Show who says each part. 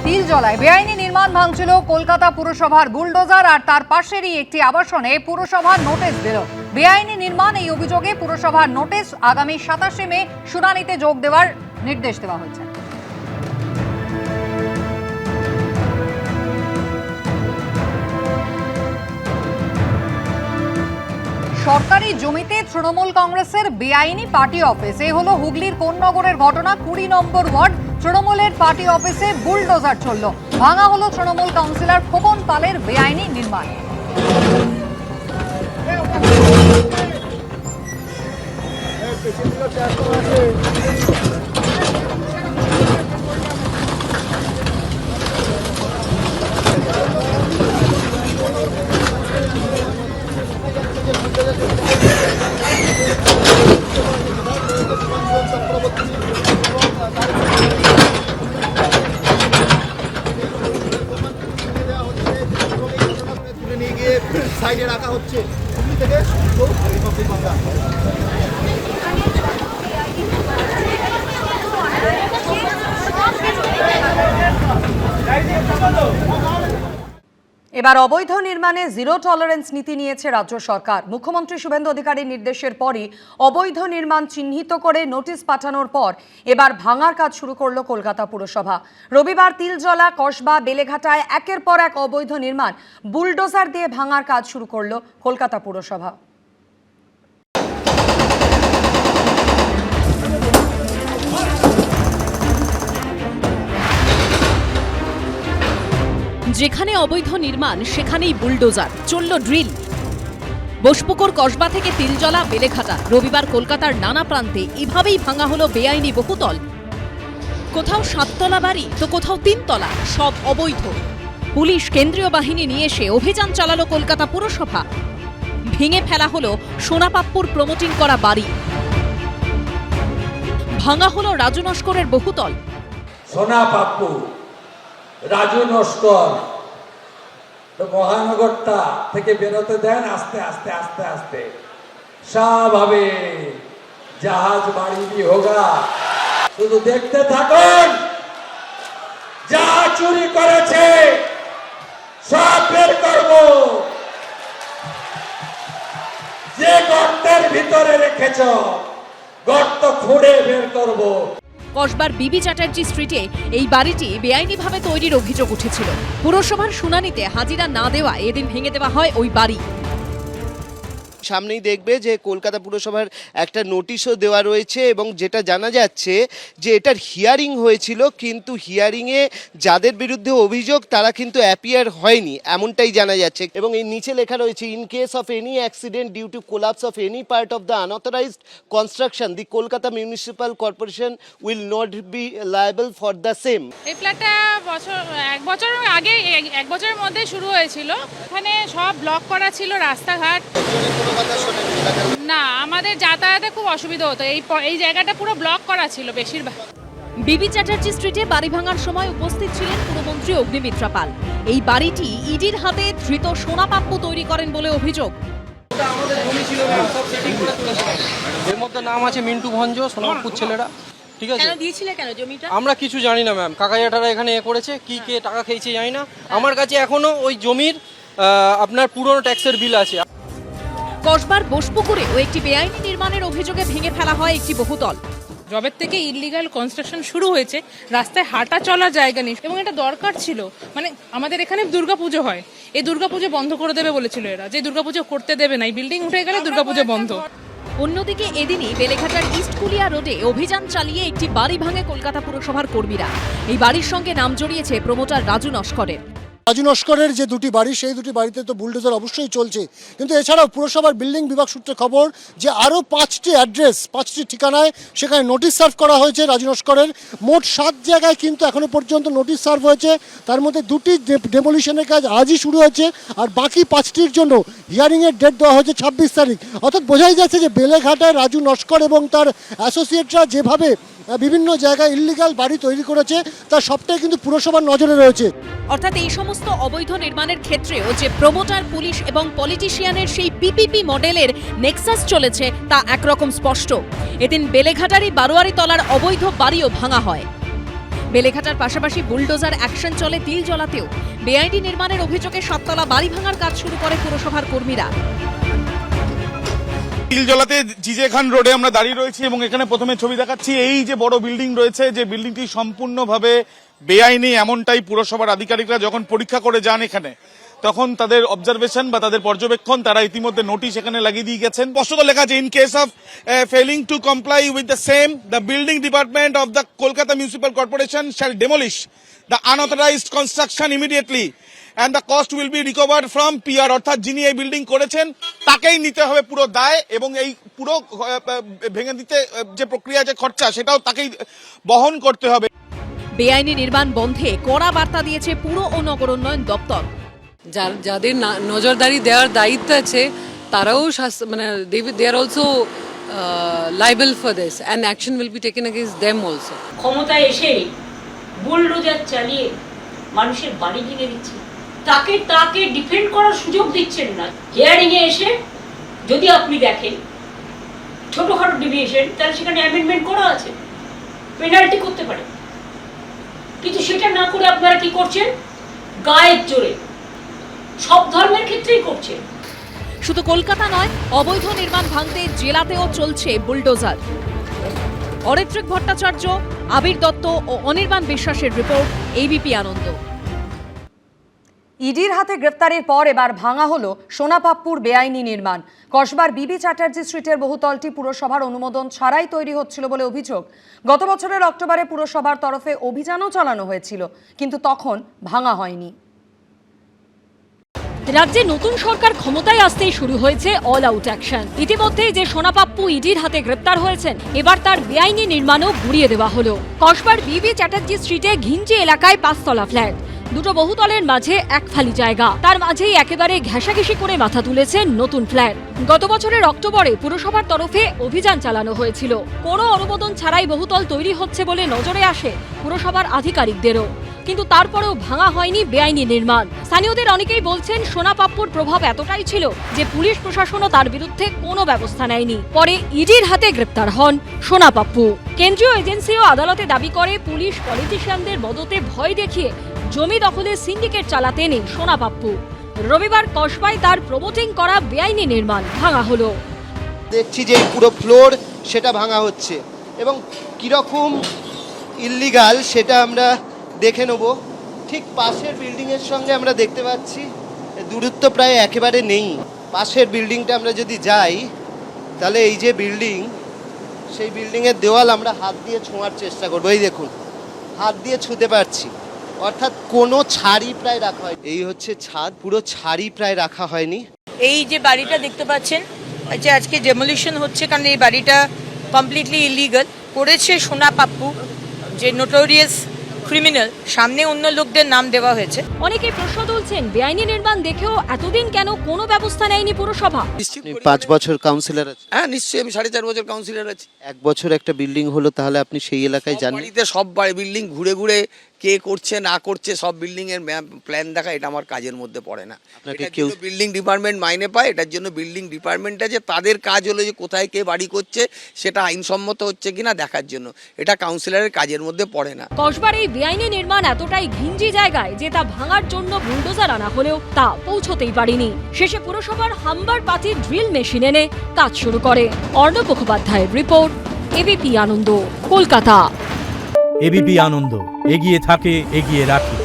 Speaker 1: তিলজলায় বেআইনি নির্মাণ ভাঙছিল কলকাতা পুরসভার বুলডোজার, আর তার পাশেরই একটি আবাসনে পুরসভার নোটিশ দিল। বেআইনি নির্মাণ এই অভিযোগে পুরসভার নোটিশ আগামী 27 মে শুনানিতে যোগ দেওয়ার নির্দেশ দেওয়া হয়েছে। সরকারি জমিতে তৃণমূল কংগ্রেসের বেআইনি পার্টি অফিস। এই হলো হুগলির কোন্নগরের ঘটনা। 20 নম্বর ওয়ার্ড তৃণমূলের পার্টি অফিসে বুলডোজার চলল। ভাঙা হলো তৃণমূল কাউন্সিলর খোকন পালের বেআইনি নির্মাণ।
Speaker 2: সাইডে রাখা হচ্ছে থেকে
Speaker 1: এবার অবৈধ নির্মাণে জিরো টলারেন্স নীতি নিয়েছে রাজ্য সরকার। মুখ্যমন্ত্রী শুভেন্দু অধিকারীর নির্দেশের পরই অবৈধ নির্মাণ চিহ্নিত করে নোটিশ পাঠানোর পর এবার ভাঙার কাজ শুরু করল কলকাতা পুরসভা। রবিবার তিলজলা, কসবা, বেলেঘাটায় একের পর এক অবৈধ নির্মাণ বুলডোজার দিয়ে ভাঙার কাজ শুরু করল কলকাতা পুরসভা।
Speaker 3: যেখানে অবৈধ নির্মাণ সেখানেই বুলডোজার, চলল ড্রিল। বোসপুকুর, কসবা থেকে তিলজলা, বেলেঘাটা, রবিবার কলকাতার নানা প্রান্তে এভাবেই ভাঙা হলো বেআইনি বহুতল। কোথাও 7 তলা বাড়ি তো কোথাও 3 তলা, সব অবৈধ। পুলিশ, কেন্দ্রীয় বাহিনী নিয়ে এসে অভিযান চালালো কলকাতা পুরসভা। ভেঙে ফেলা হলো সোনাপাপ্পুর প্রমোটিং করা বাড়ি। ভাঙা হলো রাজু নস্করের বহুতল।
Speaker 4: সোনাপাপ্পু, রাজু নস্কর মহানগরটা থেকে বেরোতে দেন। আস্তে আস্তে আস্তে আস্তে সব হবে, জাহাজ বাড়ি ভি হোগা। শুধু দেখতে থাকুন, যা চুরি করেছে সব বের করব, যে গর্তের ভিতরে রেখেছ গর্ত খুঁড়ে বের করব।
Speaker 3: কসবার বিবি চ্যাটার্জি স্ট্রিটে এই বাড়িটি বেআইনিভাবে তৈরির অভিযোগ উঠেছিল। পুরসভার শুনানিতে হাজিরা না দেওয়া এদিন ভেঙে দেওয়া হয় ওই বাড়ি।
Speaker 5: সামনেই দেখবে যে কলকাতা পুরসভার একটা নোটিশও দেওয়া রয়েছে এবং যেটা জানা যাচ্ছে যে এটার হিয়ারিং হয়েছিল, কিন্তু হিয়ারিংয়ে যাদের বিরুদ্ধে অভিযোগ তারা কিন্তু অ্যাপিয়ার হয়নি, এমনটাই জানা যাচ্ছে। এবং এই নিচে লেখা রয়েছে, in case of any accident due to collapse of any part of the unauthorised construction the Kolkata municipal corporation will not be liable for the same.
Speaker 6: এই ফ্ল্যাটটা এক বছর আগে, 1 বছরের মধ্যে শুরু হয়েছিল। এখানে সব ব্লক করা ছিল, রাস্তাঘাট। না, আমাদের যাতায়াতে খুব অসুবিধা হতো। এই জায়গাটা পুরো ব্লক করা ছিল বেশিরভাগ।
Speaker 3: বিবি চ্যাটার্জি স্ট্রিটে বাড়ি ভাঙার সময় উপস্থিত ছিলেন পুরমন্ত্রী অগ্নিমিত্রা পাল। এই বাড়িটি ইডির হাতে ধৃত সোনাপাপ্পু তৈরি করেন বলে অভিযোগ।
Speaker 7: এর মধ্যে নাম আছে মিন্টু ভঞ্জ, সোনাপাপ্পুর ছেলেরা। ঠিক আছে,
Speaker 3: কেন দিয়েছিলে কেন জমিটা?
Speaker 7: আমরা কিছু জানি না ম্যাম। কাকাইয়াটারা এখানে করেছে, কি কে টাকা খেয়েছে জানি না। আমার কাছে এখনো ওই জমির আপনার পুরনো ট্যাক্সের বিল আছে।
Speaker 3: কসবার বোসপুকুরেও একটি বেআইনি নির্মাণের অভিযোগে ভেঙে ফেলা হয় একটি বহুতল।
Speaker 6: জবের থেকে ইললিগাল কনস্ট্রাকশন শুরু হয়েছে, রাস্তায় হাঁটা চলার জায়গা নেই এবং এটা দরকার ছিল। মানে আমাদের এখানে দুর্গাপুজো হয়, এই দুর্গাপুজো বন্ধ করে দেবে বলেছিল এরা, যে দুর্গাপুজো করতে দেবে না, এই বিল্ডিং উঠে গেলে দুর্গাপুজো বন্ধ।
Speaker 3: অন্যদিকে এদিনই বেলেঘাটার ইস্টকুলিয়া রোডে অভিযান চালিয়ে একটি বাড়ি ভাঙে কলকাতা পুরসভার কর্মীরা। এই বাড়ির সঙ্গে নাম জড়িয়েছে প্রমোটার রাজু নস্করের।
Speaker 8: রাজু নস্করের যে দুটি বাড়ি, সেই দুটি বাড়িতে তো বুলডোজার অবশ্যই চলছে, কিন্তু এছাড়াও পুরসভার বিল্ডিং বিভাগ সূত্রে খবর যে আরও 5টি অ্যাড্রেস, 5টি ঠিকানায় সেখানে নোটিশ সার্ভ করা হয়েছে রাজু নস্করের। মোট 7 জায়গায় কিন্তু এখনও পর্যন্ত নোটিশ সার্ভ হয়েছে। তার মধ্যে 2টি ডেমোলিশনের কাজ আজই শুরু হয়েছে, আর বাকি 5টির জন্য হিয়ারিংয়ের ডেট দেওয়া হয়েছে 26 তারিখ। অর্থাৎ বোঝাই যাচ্ছে যে বেলেঘাটায় রাজু নস্কর এবং তার অ্যাসোসিয়েটরা যেভাবে বিভিন্ন জায়গায় ইল্লিগাল বাড়ি তৈরি করেছে তার সবটাই কিন্তু পুরসভার নজরে রয়েছে।
Speaker 3: অর্থাৎ এই সমস্ত অবৈধ নির্মাণের ক্ষেত্রেও যে প্রমোটার, পুলিশ এবং পলিটিশিয়ানের সেই পিপিপি মডেলের নেক্সাস চলেছে তা একরকম স্পষ্ট। এদিন বেলেঘাটারি বারোয়ারি তলার অবৈধ বাড়িও ভাঙা হয়। বেলেঘাটার পাশাপাশি বুলডোজার অ্যাকশন চলে তিলজলাতেও। বেআইনি নির্মাণের অভিযোগে 7তলা বাড়ি ভাঙার কাজ শুরু করে পুরসভার কর্মীরা।
Speaker 9: তিলজলাতে জিজে খান রোডে আমরা দাঁড়িয়ে রয়েছি এবং এখানে প্রথমে ছবি দেখাচ্ছি। এই যে বড় বিল্ডিং রয়েছে, যে বিল্ডিংটি সম্পূর্ণভাবে বেআইনি, এমনটাই পুরসভার আধিকারিকরা যখন পরীক্ষা করে যান এখানে, তখন তাদের অবজারভেশন বা তাদের পর্যবেক্ষণ তারা ইতিমধ্যে নোটিশ এখানে লাগিয়ে দিয়ে গেছেন। স্পষ্টত লেখা আছে, in case of failing to comply with the same, the building department of the Kolkata municipal corporation shall demolish the unauthorised construction immediately and the cost will be recovered from PR, অর্থাৎ যিনি এই বিল্ডিং করেছেন তাকেই নিতে হবে পুরো দায়, এবং এই পুরো ভেঙে দিতে যে প্রক্রিয়া, যে খরচা, সেটাও তাকেই বহন করতে হবে।
Speaker 3: বেআইনি নির্মাণ বন্ধে কড়া বার্তা দিয়েছে পুর ও নগর উন্নয়ন দপ্তর।
Speaker 10: যাদের নজরদারি দেওয়ার দায়িত্ব আছে তারাও মানে they are also liable for this and action will be taken against them also.
Speaker 11: ক্ষমতায় এসে বুলডোজার চালিয়ে মানুষের বাড়ি ভেঙে দিচ্ছে, তাকে ডিফেন্ড করার সুযোগ দিচ্ছেন না। হিয়ারিং এ এসে যদি আপনি দেখেন ছোটখাটো ডিভিয়েশন, তাহলে সেখানে অ্যামেন্ডমেন্ট করা আছে, পেনাল্টি করতে পারে, কিন্তু সেটা না করে আপনারা কি করছেন? গায়ের জোরে সব ধর্মের ক্ষেত্রেই করছেন।
Speaker 3: শুধু কলকাতা নয়, অবৈধ নির্মাণ ভাঙতে জেলাতেও চলছে বুলডোজার। অরিত্রিক ভট্টাচার্য, আবির দত্ত ও অনির্বাণ বিশ্বাসের রিপোর্ট, এবিপি আনন্দ।
Speaker 1: ইডির হাতে গ্রেফতারের পর এবার ভাঙা হলো সোনাপাপ্পুর বেআইনি নির্মাণ। কসবার বিবি চ্যাটার্জি স্ট্রিটের বহুতলটি পুরসভার অনুমোদন ছাড়াই তৈরি হচ্ছিল বলে অভিযোগ। গত বছরের অক্টোবরে পুরসভার তরফে অভিযানও চালানো হয়েছিল, কিন্তু তখন ভাঙা হয়নি।
Speaker 3: রাজ্যে নতুন সরকার ক্ষমতায় আসতেই শুরু হয়েছে অল আউট অ্যাকশন। ইতিমধ্যে যে সোনাপাপ্পু ইডির হাতে গ্রেপ্তার হয়েছেন, এবার তার বেআইনি নির্মাণও গুড়িয়ে দেওয়া হলো। কসবার বিবি চ্যাটার্জি স্ট্রিটে ঘিঞ্জি এলাকায় 5তলা ফ্ল্যাট, দুটো বহুতলের মাঝে এক ফালি জায়গা, তার মাঝেই একেবারে ঘেঁষাঘেঁষি করে মাথা তুলেছে নতুন ফ্ল্যাট। গত বছরের অক্টোবরে পুরসভার তরফে অভিযান চালানো হয়েছিল। কোনো অনুমোদন ছাড়াই বহুতল তৈরি হচ্ছে বলে নজরে আসে পুরসভার আধিকারিকদেরও, কিন্তু তারপরেও ভাঙা হয়নি বেআইনি নির্মাণ। স্থানীয়দের অনেকেই বলছেন সোনাপাপ্পুর প্রভাব এতটাই ছিল যে পুলিশ প্রশাসনও তার বিরুদ্ধে কোনো ব্যবস্থা নেয়নি। পরে ইডির হাতে গ্রেপ্তার হন সোনাপাপ্পু। কেন্দ্রীয় এজেন্সিও আদালতে দাবি করে পুলিশ পলিটিশিয়ানদের মদতে ভয় দেখিয়ে জমি দখলের সিন্ডিকেট চালাতে নেই সোনাপাপ্পু। রবিবার কসবায় তার প্রমোটিং করা বেআইনি নির্মাণ ভাঙা হলো।
Speaker 5: দেখছি যে পুরো ফ্লোর সেটা ভাঙা হচ্ছে, এবং কিরকম ইল্লিগাল সেটা আমরা দেখে নেব। ঠিক পাশের বিল্ডিংয়ের সঙ্গে আমরা দেখতে পাচ্ছি দূরত্ব প্রায় একেবারে নেই। পাশের বিল্ডিংটা আমরা যদি যাই, তাহলে এই যে বিল্ডিং, সেই বিল্ডিংয়ের দেওয়াল আমরা হাত দিয়ে ছোঁয়ার চেষ্টা করবো। এই দেখুন, হাত দিয়ে ছুঁতে পারছি, অর্থাৎ কোনো ছাড়ই প্রায় রাখা হয়। এই হচ্ছে ছাদ, পুরো ছাড়ই প্রায় রাখা হয়নি।
Speaker 11: এই যে বাড়িটা দেখতে পাচ্ছেন, যে আজকে ডেমোলিশন হচ্ছে, কারণ এই বাড়িটা কমপ্লিটলি ইলিগাল করেছে সোনাপাপ্পু, যে নোটোরিয়াস ক্রিমিনাল। সামনে অন্য লোকদের নাম দেওয়া হয়েছে।
Speaker 3: অনেকেই প্রশ্ন তুলছেন, বেআইনি নির্মাণ দেখেও এতদিন কেন কোনো ব্যবস্থা নেয়নি পুরসভা?
Speaker 5: 5 বছর কাউন্সিলর আছে?
Speaker 12: হ্যাঁ নিশ্চয়ই, আমি 4.5 বছর কাউন্সিলর আছি।
Speaker 5: 1 বছর একটা বিল্ডিং হলো, তাহলে আপনি সেই এলাকায় যান?
Speaker 12: বাড়িতে সব বিল্ডিং ঘুরে ঘুরে কে করছে না করছে সব বিল্ডিং এর প্ল্যান দেখা, এটা আমার কাজের মধ্যে পড়ে না।
Speaker 5: আপনাকে কেউ
Speaker 12: বিল্ডিং ডিপার্টমেন্ট মাইনে পায়, এটার জন্য বিল্ডিং ডিপার্টমেন্ট আছে, তাদের কাজ হলো যে কোথায় কে বাড়ি করছে সেটা আইনসম্মত হচ্ছে কিনা দেখার জন্য। এটা কাউন্সিলরের কাজের মধ্যে পড়ে না।
Speaker 3: কসবার এই বেআইনি নির্মাণ এতটাই ঘিঞ্জি জায়গায় যে তা ভাঙার জন্য বুলডোজার আনা হলেও তা পৌঁছতেই পারেনি। শেষে পুরসভার হাম্বার পার্টির ড্রিল মেশিন এনে কাজ শুরু করে। অর্ণব মুখোপাধ্যায়ের রিপোর্ট, এবিপি আনন্দ, কলকাতা।
Speaker 13: এবিপি আনন্দ, এগিয়ে থাকে, এগিয়ে রাখে।